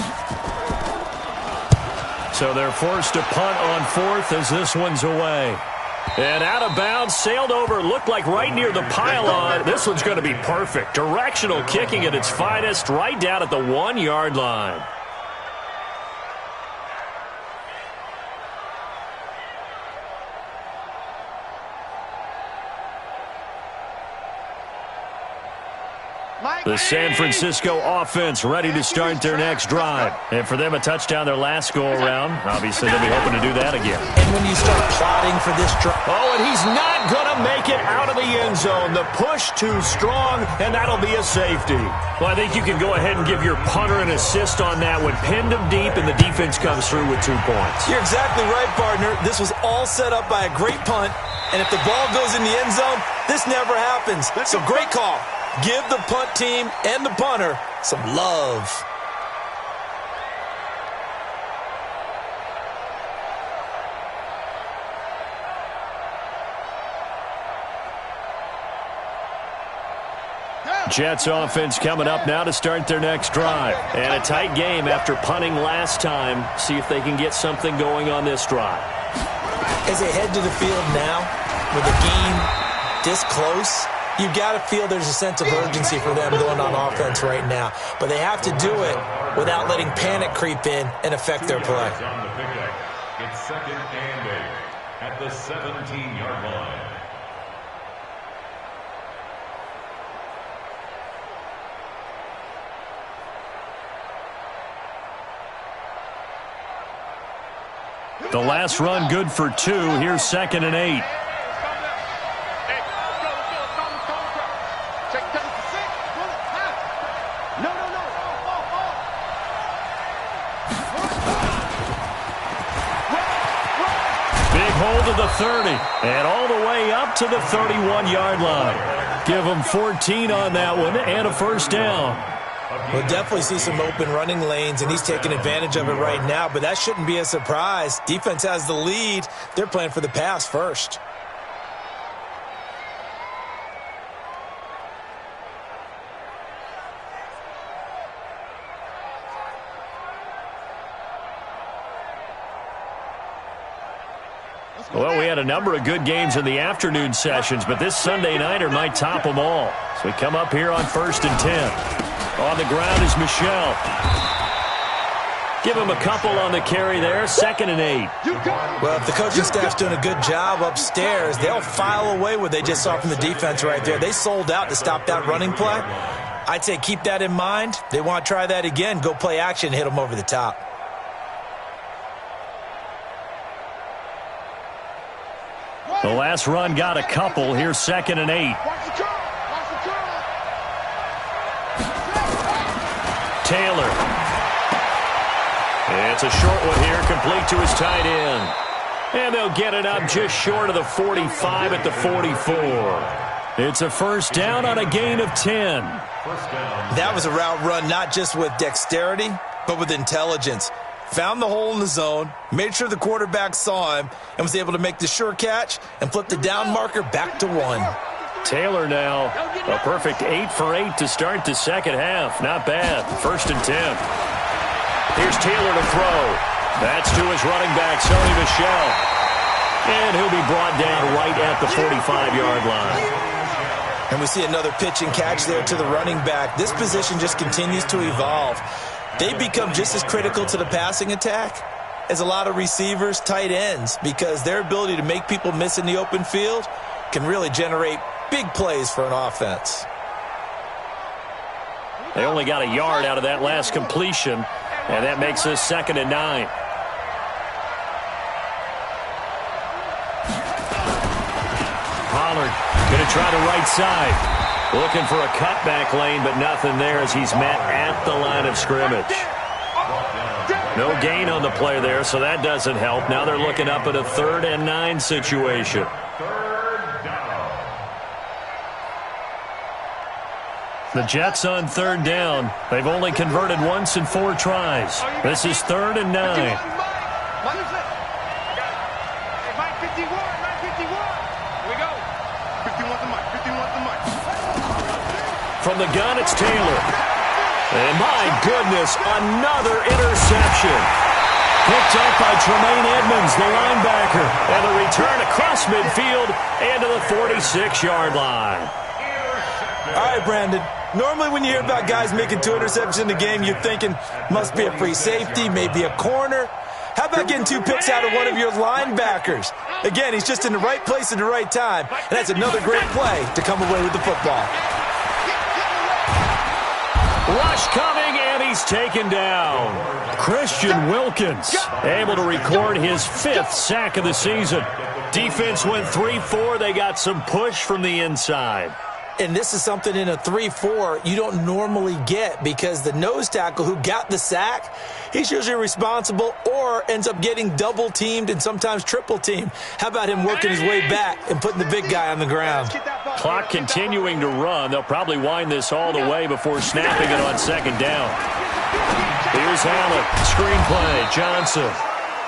So they're forced to punt on fourth as this one's away. And out of bounds, sailed over, looked like right near the pylon. This one's going to be perfect. Directional kicking at its finest, right down at the 1-yard line. The San Francisco offense ready to start their next drive. And for them, a touchdown their last go-around. Obviously, they'll be hoping to do that again. And when you start plotting for this drive... Oh, and he's not going to make it out of the end zone. The push too strong, and that'll be a safety. Well, I think you can go ahead and give your punter an assist on that one. Pinned him deep, and the defense comes through with 2 points. You're exactly right, partner. This was all set up by a great punt, and if the ball goes in the end zone, this never happens. So great call. Give the punt team and the punter some love. Jets offense coming up now to start their next drive. And a tight game after punting last time. See if they can get something going on this drive. As they head to the field now, with the game this close, you've got to feel there's a sense of urgency for them going on offense right now. But they have to do it without letting panic creep in and affect their play. It's 2nd and 8 at the 17-yard line. The last run good for 2. Here's 2nd and 8. Hold of the 30 and all the way up to the 31-yard line. Give them 14 on that one and a first down. We'll definitely see some open running lanes, and he's taking advantage of it right now, but that shouldn't be a surprise. Defense has the lead. They're playing for the pass first. Well, we had a number of good games in the afternoon sessions, but this Sunday nighter might top them all. So we come up here on 1st and 10. On the ground is Michel. Give him a couple on the carry there. 2nd and 8. Well, if the coaching staff's doing a good job upstairs, they'll file away what they just saw from the defense right there. They sold out to stop that running play. I'd say keep that in mind. They want to try that again. Go play action, hit them over the top. The last run got a couple. Here's 2nd and 8. Taylor. It's a short one here, complete to his tight end. And they'll get it up just short of the 45 at the 44. It's a first down on a gain of 10. That was a route run not just with dexterity, but with intelligence. Found the hole in the zone, made sure the quarterback saw him, and was able to make the sure catch and flip the down marker back to 1. Taylor now, a perfect 8 for 8 to start the second half. Not bad. 1st and 10. Here's Taylor to throw. That's to his running back, Sony Michel. And he'll be brought down right at the 45-yard line. And we see another pitch and catch there to the running back. This position just continues to evolve. They become just as critical to the passing attack as a lot of receivers, tight ends, because their ability to make people miss in the open field can really generate big plays for an offense. They only got a yard out of that last completion, and that makes us 2nd and 9. Pollard going to try the right side. Looking for a cutback lane, but nothing there as he's met at the line of scrimmage. No gain on the play there, so that doesn't help. Now they're looking up at a 3rd and 9 situation. The Jets on 3rd down. They've only converted once in 4 tries. This is 3rd and 9. From the gun, it's Taylor. And my goodness, another interception. Picked up by Tremaine Edmonds, the linebacker. And the return across midfield and to the 46-yard line. All right, Brandon. Normally when you hear about guys making 2 interceptions in the game, you're thinking must be a free safety, maybe a corner. How about getting 2 picks out of one of your linebackers? Again, he's just in the right place at the right time. And that's another great play to come away with the football. Rush coming, and he's taken down. Christian Wilkins able to record his 5th sack of the season. Defense went 3-4. They got some push from the inside. And this is something in a 3-4 you don't normally get because the nose tackle who got the sack, he's usually responsible or ends up getting double-teamed and sometimes triple-teamed. How about him working his way back and putting the big guy on the ground? Clock continuing to run. They'll probably wind this all the way before snapping it on 2nd down. Here's Allen. Screen play. Johnson.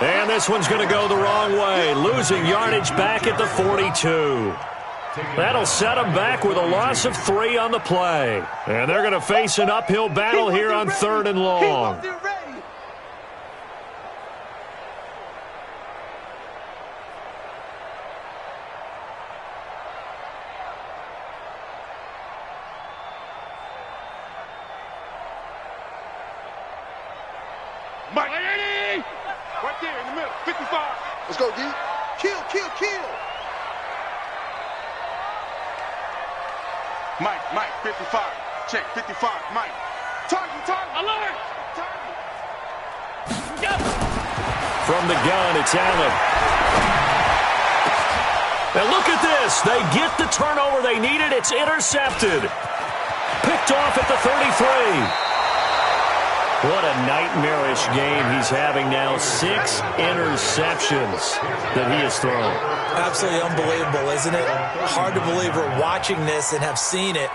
And this one's going to go the wrong way. Losing yardage back at the 42. That'll set them back with a loss of 3 on the play. And they're going to face an uphill battle here on 3rd and long. Mike. Right there in the middle. 55. Let's go, D. Kill, kill, kill. Mike, 55. Check, 55. Mike. Target. Alert. From the gun, it's Allen. And look at this. They get the turnover they needed. It's intercepted. Picked off at the 33. What a nightmarish game he's having now. 6 interceptions that he has thrown. Absolutely unbelievable, isn't it? Hard to believe we're watching this and have seen it,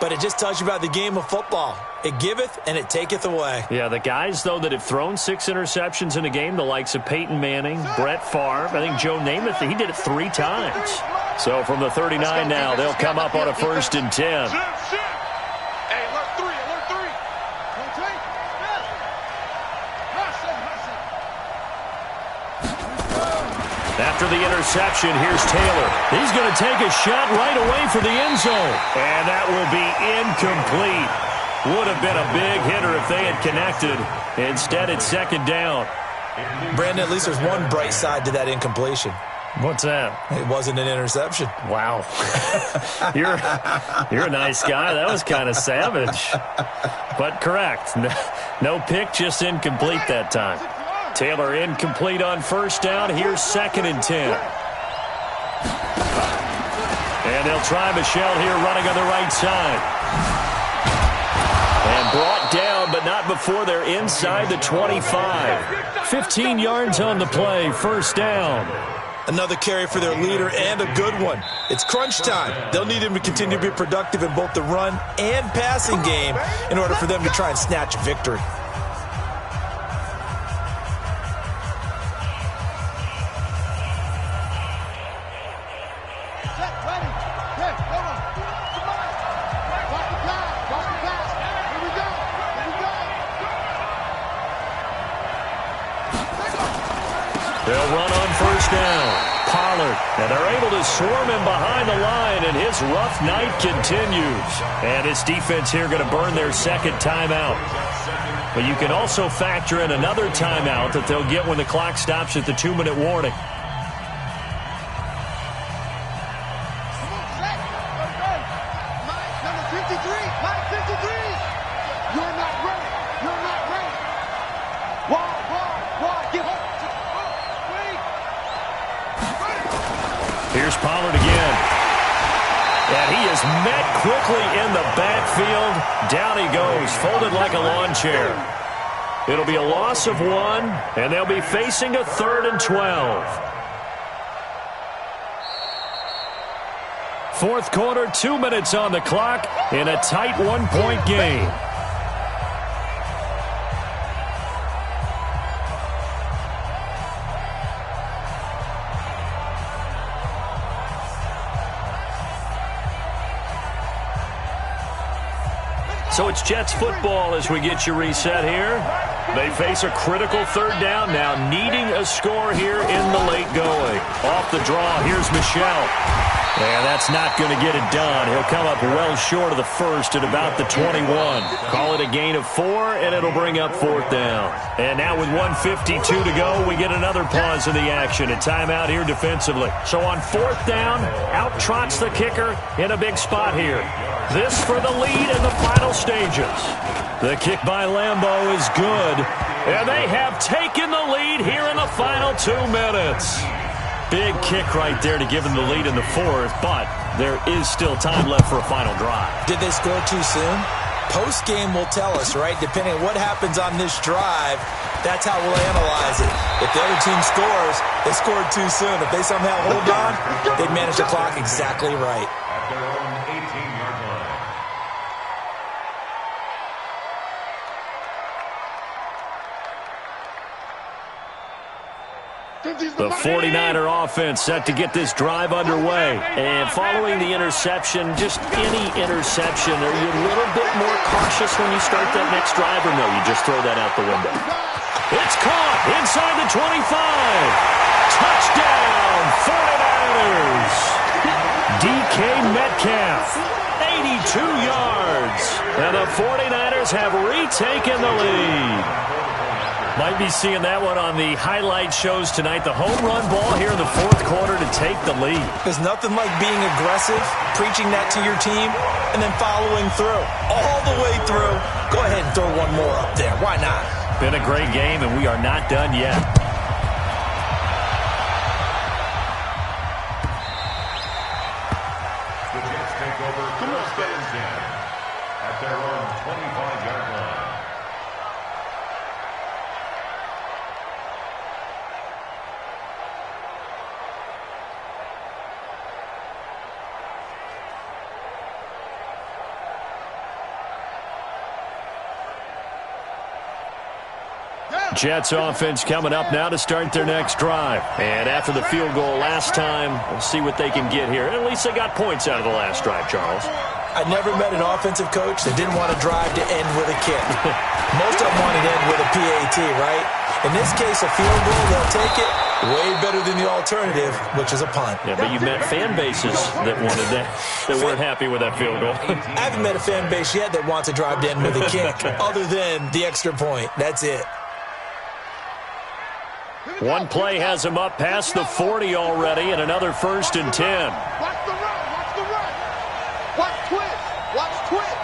but it just tells you about the game of football. It giveth and it taketh away. Yeah, the guys, though, that have thrown 6 interceptions in a game, the likes of Peyton Manning, Brett Favre, I think Joe Namath, he did it 3 times. So from the 39 now, they'll come up on a 1st and 10. Hey, alert 3. After the interception, here's Taylor. He's going to take a shot right away for the end zone. And that will be incomplete. Would have been a big hitter if they had connected. Instead, it's 2nd down. Brandon, at least there's one bright side to that incompletion. What's that? It wasn't an interception. Wow. You're a nice guy. That was kind of savage. But correct. No pick, just incomplete that time. Taylor incomplete on 1st down. Here's 2nd and 10. And they'll try Michelle here running on the right side. And brought down, but not before they're inside the 25. 15 yards on the play, 1st down. Another carry for their leader and a good one. It's crunch time. They'll need him to continue to be productive in both the run and passing game in order for them to try and snatch victory. They'll run on 1st down. Pollard. And they're able to swarm him behind the line, and his rough night continues. And his defense here going to burn their 2nd timeout. But you can also factor in another timeout that they'll get when the clock stops at the 2-minute warning. Here's Pollard again. And he is met quickly in the backfield. Down he goes, folded like a lawn chair. It'll be a loss of 1, and they'll be facing a 3rd and 12. Fourth quarter, 2 minutes on the clock in a tight 1-point game. So it's Jets football as we get you reset here. They face a critical 3rd down now, needing a score here in the late going. Off the draw, here's Michel. And that's not going to get it done. He'll come up well short of the first at about the 21. Call it a gain of 4, and it'll bring up 4th down. And now with 1:52 to go, we get another pause in the action. A timeout here defensively. So on 4th down, out trots the kicker in a big spot here. This for the lead in the final stages. The kick by Lambeau is good. And they have taken the lead here in the final 2 minutes. Big kick right there to give them the lead in the 4th, but there is still time left for a final drive. Did they score too soon? Post-game will tell us, right? Depending on what happens on this drive, that's how we'll analyze it. If the other team scores, they scored too soon. If they somehow hold on, they manage the clock exactly right. At their own 18-yard line. The 49er offense set to get this drive underway. And following the interception, just any interception, are you a little bit more cautious when you start that next drive, or no, you just throw that out the window? It's caught inside the 25. Touchdown, 49ers. DK Metcalf, 82 yards. And the 49ers have retaken the lead. Might be seeing that one on the highlight shows tonight. The home run ball here in the 4th quarter to take the lead. There's nothing like being aggressive, preaching that to your team, and then following through. All the way through. Go ahead and throw one more up there. Why not? Been a great game, and we are not done yet. The Jets take over first and 10 at their own 25-yard line. Jets offense coming up now to start their next drive. And after the field goal last time, we'll see what they can get here. At least they got points out of the last drive, Charles. I never met an offensive coach that didn't want to drive to end with a kick. Most of them wanted to end with a PAT, right? In this case, a field goal, they'll take it. Way better than the alternative, which is a punt. Yeah, but you met fan bases that wanted that, that weren't happy with that field goal. I haven't met a fan base yet that wants to drive to end with a kick, other than the extra point. That's it. One play has him up past the 40 already, and another 1st and 10. Watch the run, watch the run. Watch twist, watch twist.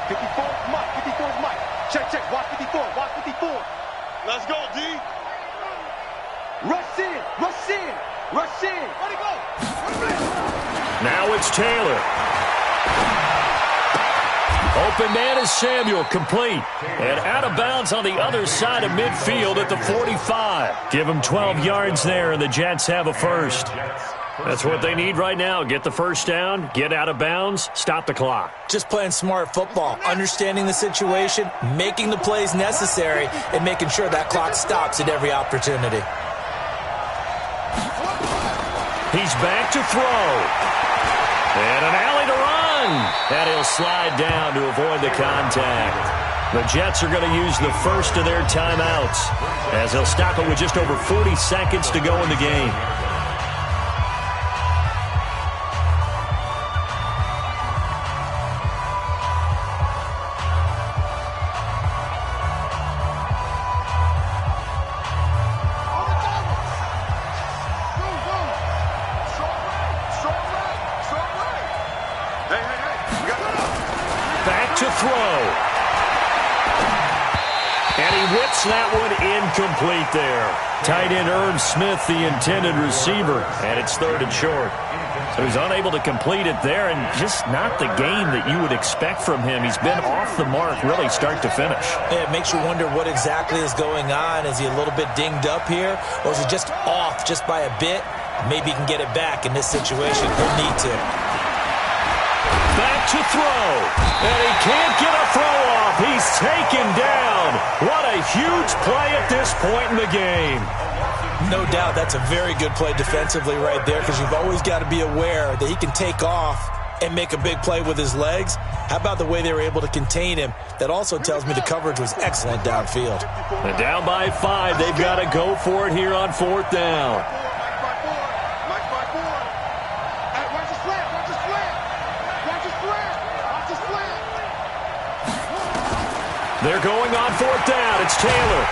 54, Mike, 54 is Mike. Check, watch 54, watch 54. Let's go, D. Rush in, rush in, rush in. Let it go. Now it's Taylor. Open man is Samuel, complete. And out of bounds on the other side of midfield at the 45. Give them 12 yards there, and the Jets have a first. That's what they need right now. Get the first down, get out of bounds, stop the clock. Just playing smart football, understanding the situation, making the plays necessary, and making sure that clock stops at every opportunity. He's back to throw. And an alley to run. And he'll slide down to avoid the contact. The Jets are going to use the first of their timeouts as they'll stop it with just over 40 seconds to go in the game. And he whips that one incomplete there. Tight end Irv Smith, the intended receiver, and it's 3rd and short. So he's unable to complete it there, and just not the game that you would expect from him. He's been off the mark really start to finish. Yeah, it makes you wonder what exactly is going on. Is he a little bit dinged up here, or is he just off just by a bit? Maybe he can get it back in this situation. He'll need to. Back to throw, and he can't get a throw off. He's taken down. What a huge play at this point in the game. No doubt that's a very good play defensively right there, because you've always got to be aware that he can take off and make a big play with his legs. How about the way they were able to contain him? That also tells me the coverage was excellent downfield. And down by 5, they've got to go for it here on 4th down. They're going on 4th down. It's Taylor.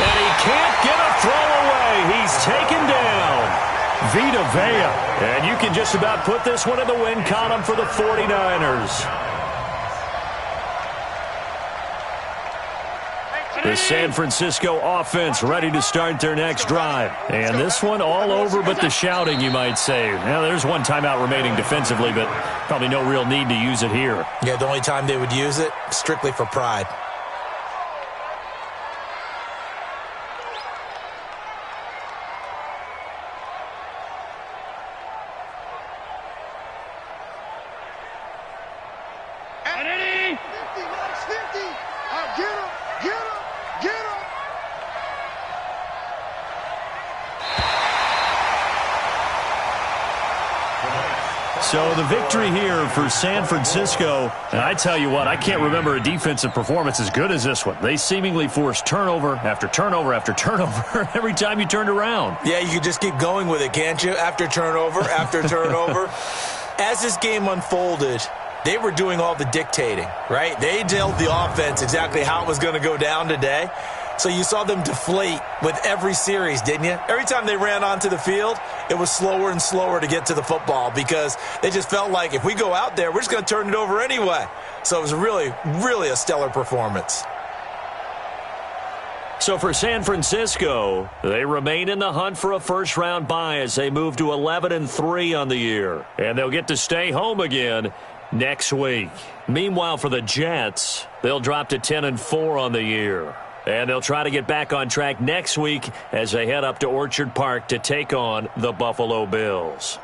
And he can't get a throw away. He's taken down. Vita Vea. And you can just about put this one in the win column for the 49ers. The San Francisco offense ready to start their next drive. And this one all over but the shouting, you might say. Now, there's one timeout remaining defensively, but probably no real need to use it here. Yeah, the only time they would use it, strictly for pride. So the victory here for San Francisco, and I tell you what, I can't remember a defensive performance as good as this one. They seemingly forced turnover after turnover after turnover every time you turned around. Yeah, you can just keep going with it, can't you? After turnover, after turnover. As this game unfolded, they were doing all the dictating, right? They told the offense exactly how it was going to go down today. So you saw them deflate with every series, didn't you? Every time they ran onto the field, it was slower and slower to get to the football because they just felt like if we go out there, we're just going to turn it over anyway. So it was really, really a stellar performance. So for San Francisco, they remain in the hunt for a first-round bye as they move to 11-3 on the year. And they'll get to stay home again next week. Meanwhile, for the Jets, they'll drop to 10-4 on the year. And they'll try to get back on track next week as they head up to Orchard Park to take on the Buffalo Bills.